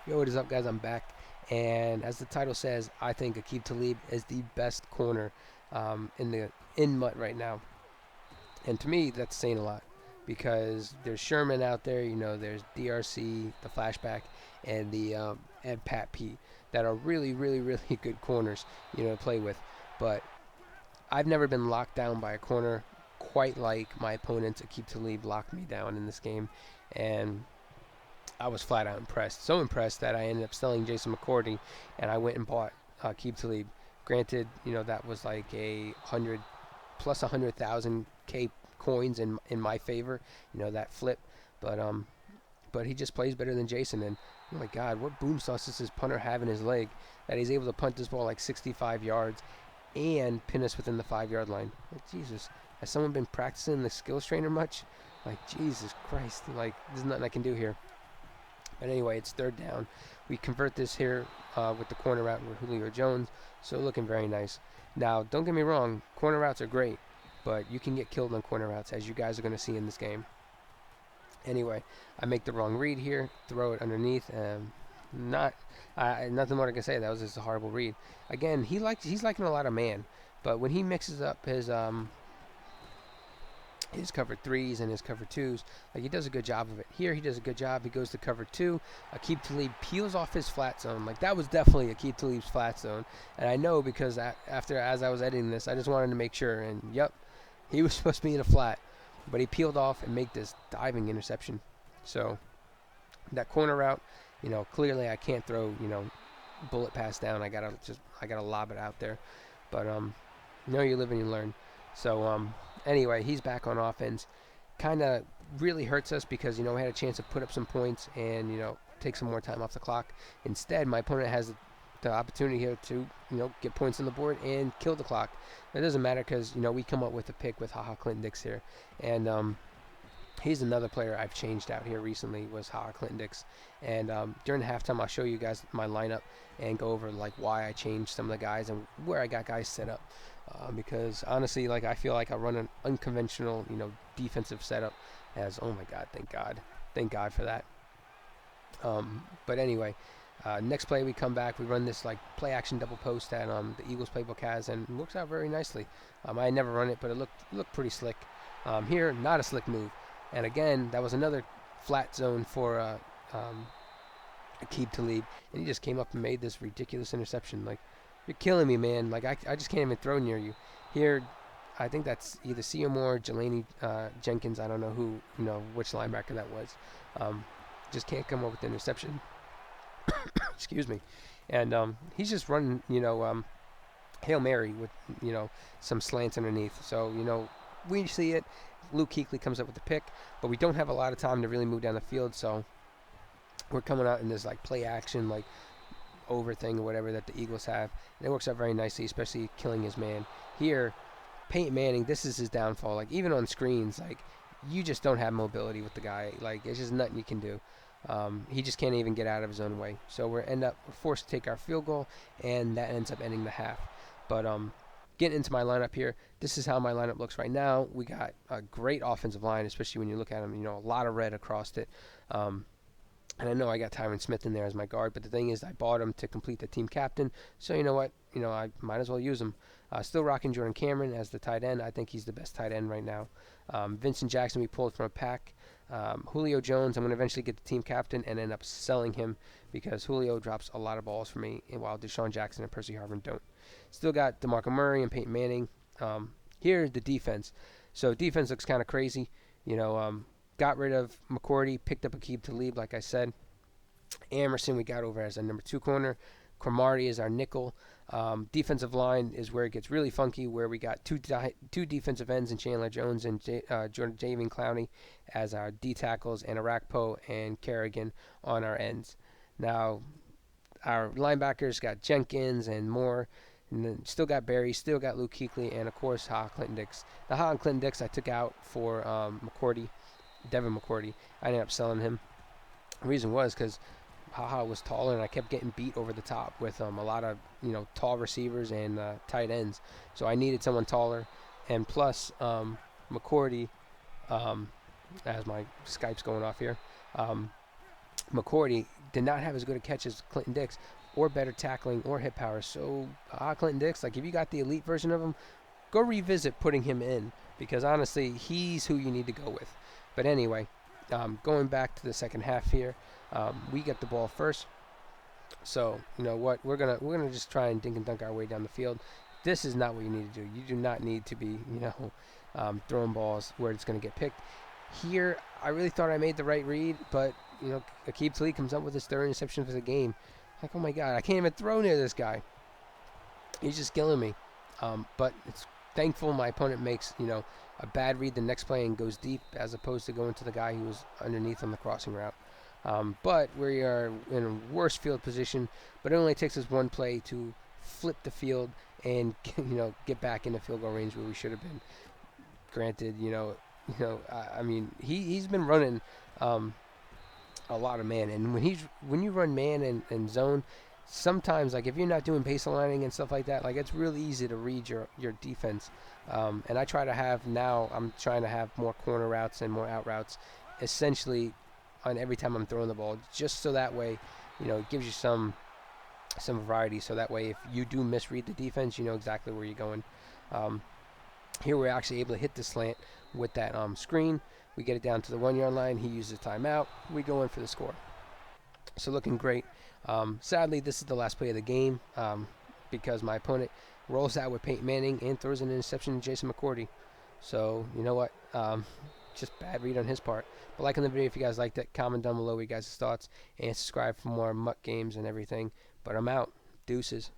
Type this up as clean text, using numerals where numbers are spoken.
Yo, what is up, guys? I'm back, and as the title says, I think Aqib Talib is the best corner in MUT right now. And to me, that's saying a lot because there's Sherman out there. There's DRC, the flashback, and Pat P that are really, really, really good corners. To play with. But I've never been locked down by a corner quite like my opponent's Aqib Talib locked me down in this game, and I was flat out impressed. So impressed that I ended up selling Jason McCourty, and I went and bought Aqib Talib. Granted, that was like a 100,000 K coins in my favor. That flip, but but he just plays better than Jason. And oh my God, what boom sauce does this punter have in his leg that he's able to punt this ball like 65 yards and pin us within the 5 yard line? Like, Jesus, has someone been practicing the skills trainer much? Like, Jesus Christ, like there's nothing I can do here. But anyway, it's third down. We convert this here with the corner route with Julio Jones, so looking very nice. Now, don't get me wrong, corner routes are great, but you can get killed on corner routes, as you guys are going to see in this game. Anyway, I make the wrong read here, throw it underneath. Nothing more I can say. That was just a horrible read. Again, he's liking a lot of man, but when he mixes up his cover threes and his cover twos, like, he does a good job of it. Here he does a good job. He goes to cover two. Aqib Talib peels off his flat zone. Like, that was definitely Aqib Talib's flat zone, and I know because as I was editing this, I just wanted to make sure. And yep, he was supposed to be in a flat, but he peeled off and make this diving interception. So that corner route, clearly I can't throw bullet pass down. I gotta lob it out there. But you live and you learn. So anyway, he's back on offense. Kind of really hurts us because we had a chance to put up some points and take some more time off the clock. Instead, my opponent has the opportunity here to get points on the board and kill the clock. It doesn't matter because we come up with a pick with Clinton Dix here, and he's another player I've changed out here recently was Clinton Dix. And during the halftime, I'll show you guys my lineup and go over like why I changed some of the guys and where I got guys set up. Because honestly, like, I feel like I run an unconventional, defensive setup. As oh my God, thank God for that. But anyway, next play we come back, we run this like play action double post that the Eagles playbook has, and it works out very nicely. I never run it, but it looked pretty slick. Here, not a slick move, and again, that was another flat zone for Aqib Talib, and he just came up and made this ridiculous interception. Like, you're killing me, man. Like, I just can't even throw near you. Here, I think that's either Seymour, Jelani Jenkins. I don't know which linebacker that was. Just can't come up with the interception. Excuse me. And he's just running, Hail Mary with, some slants underneath. So, we see it. Luke Kuechly comes up with the pick, but we don't have a lot of time to really move down the field. So we're coming out in this like play action, like over thing or whatever that the Eagles have. And it works out very nicely, especially killing his man. Here, Peyton Manning, this is his downfall. Like, even on screens, like, you just don't have mobility with the guy. Like, there's just nothing you can do. He just can't even get out of his own way. So we're forced to take our field goal, and that ends up ending the half. But getting into my lineup here, this is how my lineup looks right now. We got a great offensive line, especially when you look at them. A lot of red across it. And I know I got Tyron Smith in there as my guard, but the thing is I bought him to complete the team captain. So you know what? I might as well use him. Still rocking Jordan Cameron as the tight end. I think he's the best tight end right now. Vincent Jackson we pulled from a pack. Julio Jones, I'm going to eventually get the team captain and end up selling him because Julio drops a lot of balls for me, and while Deshaun Jackson and Percy Harvin don't. Still got DeMarco Murray and Peyton Manning. Here, the defense. So defense looks kind of crazy. Got rid of McCourty, picked up Aqib Talib, like I said. Emerson we got over as our number 2 corner. Cromartie is our nickel. Defensive line is where it gets really funky, where we got two defensive ends in Chandler Jones and Javian Clowney as our D tackles, and Arakpo and Kerrigan on our ends. Now, our linebackers got Jenkins and Moore, and then still got Barry, still got Luke Kuechly, and of course Clinton Dix. The Clinton Dix I took out for Devin McCourty. I ended up selling him. The reason was because was taller, and I kept getting beat over the top with a lot of tall receivers and tight ends. So I needed someone taller, and plus McCourty, as my Skype's going off here, McCourty did not have as good a catch as Clinton Dix, or better tackling or hit power. So Clinton Dix, like if you got the elite version of him, go revisit putting him in, because honestly, he's who you need to go with. But anyway, going back to the second half here, we get the ball first. So you know what, we're gonna just try and dink and dunk our way down the field. This is not what you need to do. You do not need to be throwing balls where it's gonna get picked. Here, I really thought I made the right read, but Aqib Talib comes up with his third interception for the game. Like, oh my God, I can't even throw near this guy. He's just killing me. But it's thankful my opponent makes a bad read the next play and goes deep, as opposed to going to the guy who was underneath on the crossing route. But we are in a worse field position, but it only takes us one play to flip the field and get back into field goal range where we should have been. Granted, I mean, he's been running a lot of man, and when you run man and zone, sometimes, like if you're not doing pace aligning and stuff like that, like it's really easy to read your defense. And I'm trying to have more corner routes and more out routes, essentially, on every time I'm throwing the ball, just so that way, it gives you some variety. So that way, if you do misread the defense, you know exactly where you're going. Here we're actually able to hit the slant with that screen. We get it down to the 1 yard line. He uses timeout. We go in for the score. So looking great. Sadly, this is the last play of the game because my opponent rolls out with Peyton Manning and throws an interception to Jason McCourty. So you know what? Just bad read on his part. But like in the video, if you guys liked it, comment down below what you guys' thoughts, and subscribe for more MUT games and everything. But I'm out. Deuces.